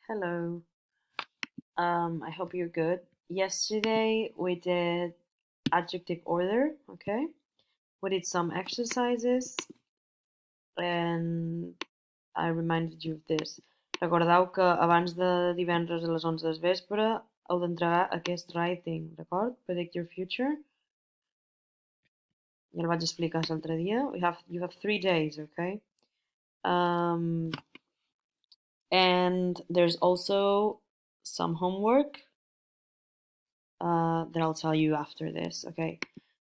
Hello. I hope you're good. Yesterday we did adjective order, okay? We did some exercises and I reminded you of this. Recordeu que abans de divendres a les 11 del vespre heu d'entregar aquest writing, d'acord? Predict your future. Ja el vaig explicar l'altre dia. You have 3 days, okay? Um, and there's also some homework that I'll tell you after this, okay?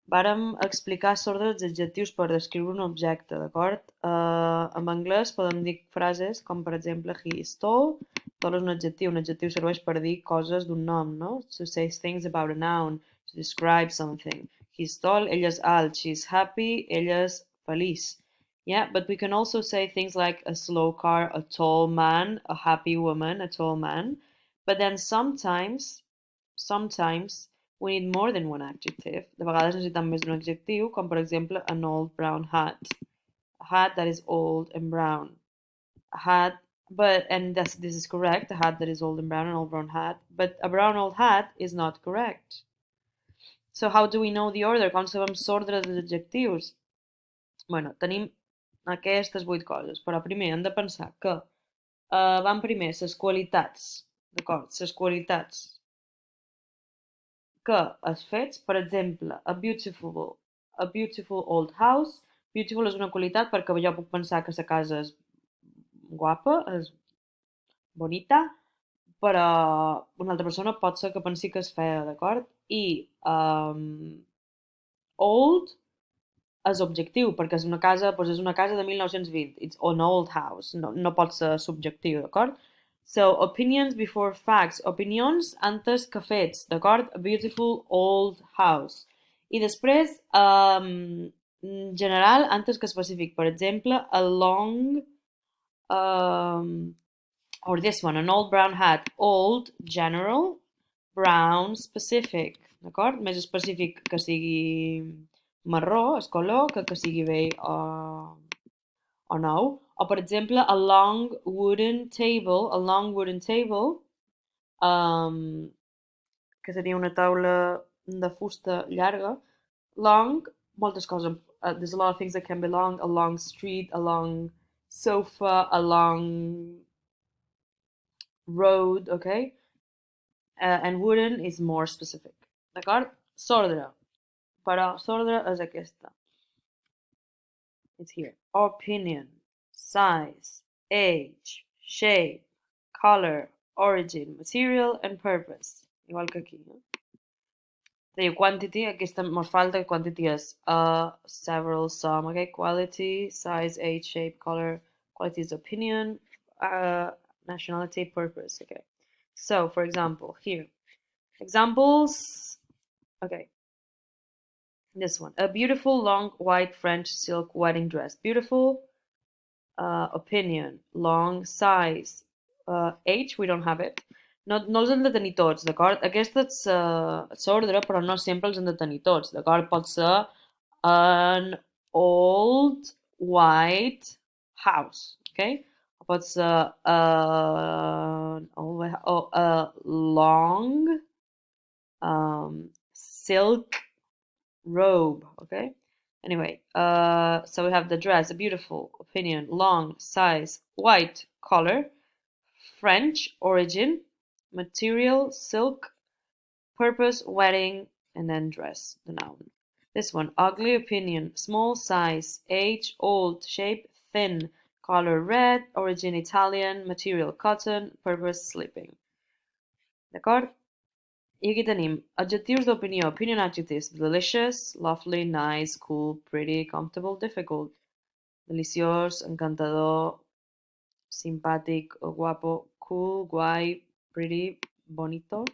Vàrem explicar l'ordre dels adjectius per descriure un objecte, d'acord? En anglès podem dir frases com, per exemple, he is tall. Tall és un adjectiu. Un adjectiu serveix per dir coses d'un nom, no? To say things about a noun, to describe something. He's tall, ell és alt. She's happy, ella és feliç. Yeah, but we can also say things like a slow car, a tall man, a happy woman, a tall man. But then sometimes we need more than one adjective. De vegades necessitem més d'un adjectiu, com per exemple an old brown hat. A hat that is old and brown. A hat, and this is correct, a hat that is old and brown, an old brown hat. But a brown old hat is not correct. So how do we know the order? Com sabem l'ordre dels adjectius? Bueno, tenim aquestes 8 coses, però primer hem de pensar que van primer les qualitats, d'acord? Les qualitats que els fets, per exemple, a beautiful old house. Beautiful és una qualitat perquè jo puc pensar que la casa és guapa, és bonita, però una altra persona pot ser que pensi que és fea, d'acord? I old és objectiu, perquè és una casa, doncs és una casa de 1920. It's an old house. No pot ser subjectiu, d'acord? So, opinions before facts. Opinions antes que fets, d'acord? A beautiful old house. I després, general antes que específic. Per exemple, a long, or this one, an old brown hat. Old, general, brown, specific. D'acord? Més específic que sigui marró, el color, que sigui vell o nou. O, per exemple, a long wooden table, que seria una taula de fusta llarga. Long, moltes coses. There's a lot of things that can be long. A long street, a long sofa, a long road, okay? And wooden is more specific. D'acord? S'ordre. Però s'ordre és aquesta. It's here. Opinion, size, age, shape, color, origin, material, and purpose. Igual que aquí, no? The quantity, aquesta mos falta quantity is several, some, okay? Quality, size, age, shape, color. Quality is opinion, nationality, purpose, okay? So, for example, here. Examples, okay. This one. A beautiful long white French silk wedding dress. Beautiful, opinion, long, size, age, we don't have it. No els hem de tenir tots, d'acord? Aquesta és l'ordre, però no sempre els hem de tenir tots, d'acord? Pot ser an old white house, okay? Pot ser a long silk robe, okay? Anyway, so we have the dress, a beautiful, opinion, long, size, white, color, French, origin, material, silk, purpose, wedding, and then dress, the noun. This one, ugly, opinion, small, size, age, old, shape, thin, color, red, origin, Italian, material, cotton, purpose, sleeping. D'acord? I aquí tenim adjectius d'opinió. Opinion adjectives. Delicious, lovely, nice, cool, pretty, comfortable, difficult. Deliciós, encantador, simpàtic, guapo, cool, guai, pretty, bonito.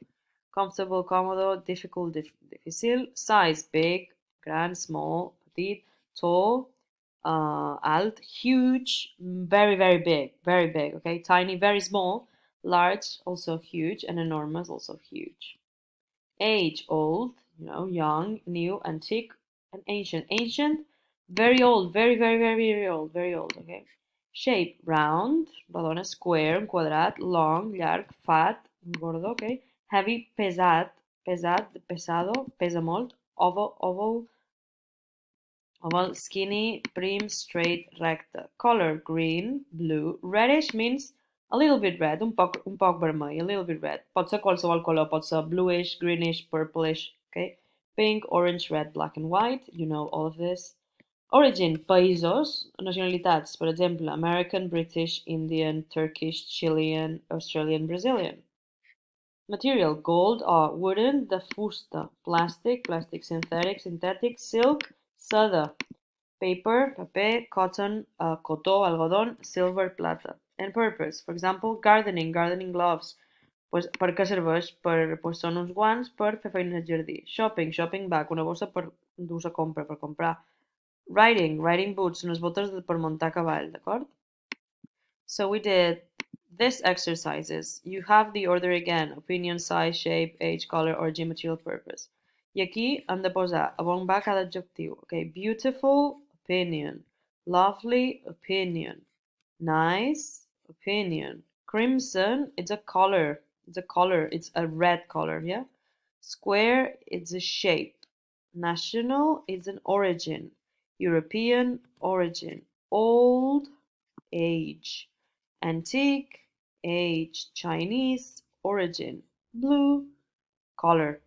Comfortable, còmodo, difficult, difícil. Size, big, gran, small, petit, tall, alt, huge, very, very big, okay? Tiny, very small, large, also huge, and enormous, also huge. Age, old, young, new, antique, and ancient. Ancient, very old, very, very, very, very old, okay? Shape, round, rodona, square, un quadrat, long, llarg, fat, gordo, okay? Heavy, pesat, pesat, pesado, pesa molt, oval, skinny, prim, straight, recte. Color, green, blue. Reddish means a little bit red, un poc vermell, a little bit red. Pot ser qualsevol color, pot ser bluish, greenish, purplish, okay? Pink, orange, red, black and white, you know all of this. Origin, països, nacionalitats, per exemple, American, British, Indian, Turkish, Chilean, Australian, Brazilian. Material, gold or wooden, de fusta, plastic, synthetic, silk, seda, paper, paper, cotton, cotó, algodón, silver, plata. And purpose, for example, gardening gloves. Pues, per què serveix? Pues són uns guants per fer feines al jardí. Shopping bag, una bossa per dur-se a compra, per comprar. Riding boots, unes botes per muntar a cavall, d'acord? So we did this exercises. You have the order again: opinion, size, shape, age, color, origin, material, purpose. I aquí hem de posar a on va cada adjectiu. Okay? Beautiful, opinion. Lovely, opinion. Nice, opinion. Crimson, it's a color. It's a red color, yeah? Square, it's a shape. National, it's an origin. European, origin. Old, age. Antique, age. Chinese, origin. Blue, color.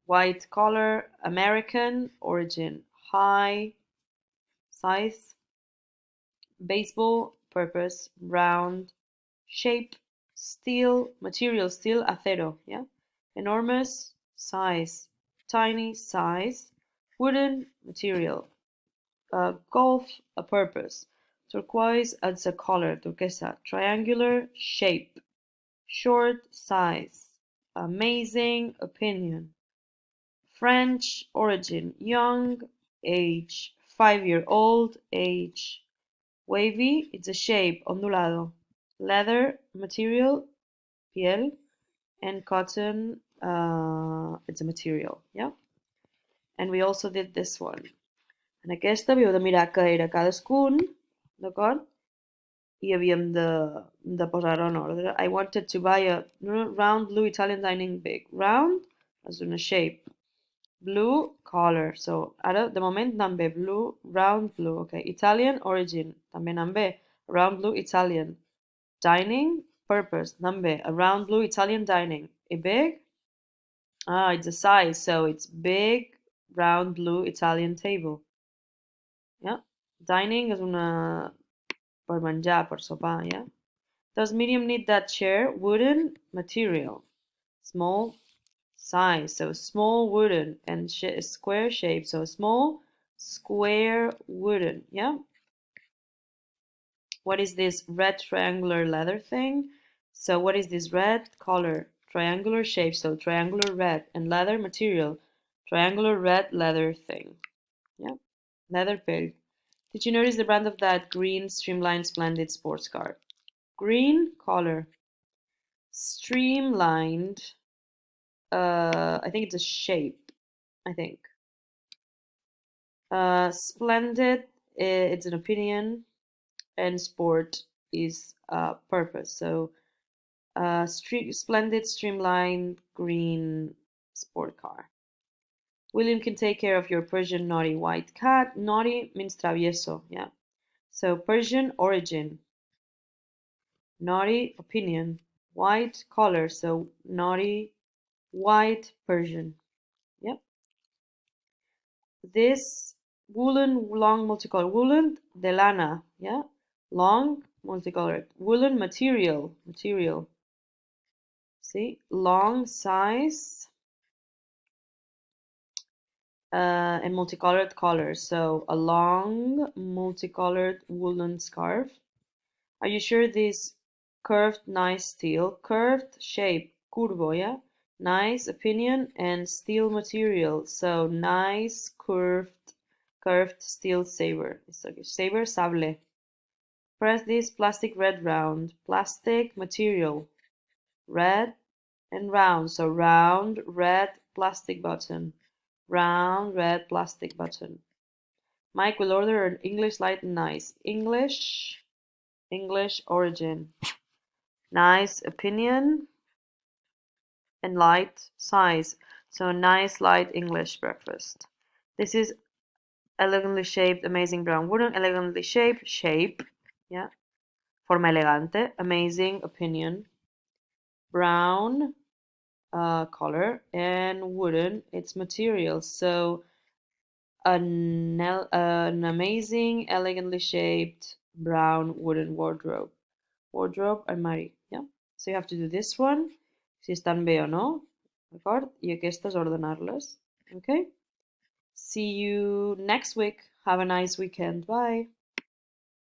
White color. American, origin. High, size. Baseball, purpose. Round, shape. Steel, material, steel, acero, yeah? Enormous, size. Tiny, size. Wooden, material. Golf, a purpose. Turquoise adds a color, turquesa. Triangular, shape. Short, size. Amazing, opinion. French, origin. Young, age. 5-year-old, age. Wavy, it's a shape, ondulado. Leather, material, piel. And cotton, it's a material, yeah? And we also did this one. En aquesta havíeu de mirar què era cadascun, d'acord? I havíem de posar-ho en ordre. I wanted to buy a round blue Italian dining bag. Round és una shape. Blue color. So, ara, de moment, anem bé. Blue, round blue. Okay. Italian origin. També anem bé. Round blue Italian. Dining, purpose. Anem bé. A round blue Italian dining. A big? Ah, it's a size. So, it's big, round blue Italian table. Yeah. Dining és una per menjar, per sopar, yeah? Does medium need that chair? Wooden material. Small size, so small wooden, and square shape, so small square wooden, yeah? What is this red triangular leather thing? So what is this red color? Triangular shape, so triangular red, and leather material, triangular red leather thing, yeah? Leather peg. Did you notice the brand of that green streamlined splendid sports car? Green color. Streamlined. I think it's a shape. I think. Splendid. It's an opinion, and sport is purpose. So, splendid, streamlined, green sport car. William can take care of your Persian naughty white cat. Naughty means travieso. Yeah. So Persian origin. Naughty opinion. White color. So naughty white Persian. Yep. This woolen long multicolored woolen de lana. Yeah. Long multicolored woolen material. See, long size and multicolored colors. So a long multicolored woolen scarf. Are you sure this curved nice steel? Curved shape, curvo, yeah? Nice opinion and steel material. So nice curved steel saber. Saber, sable. Press this plastic red round. Plastic material. Red and round. So round red plastic button. Round red plastic button. Mike will order an English light and nice. English English origin. Nice opinion and light size. So nice light English breakfast. This is elegantly shaped, amazing brown wooden, elegantly shaped, shape, yeah, forma elegante, amazing opinion, brown color, and wooden, its material. So an amazing, elegantly shaped brown wooden wardrobe. Wardrobe, armari, yeah? So you have to do this one, si estan bé o no, d'acord? I aquestes ordenar-les, okay? See you next week. Have a nice weekend. Bye.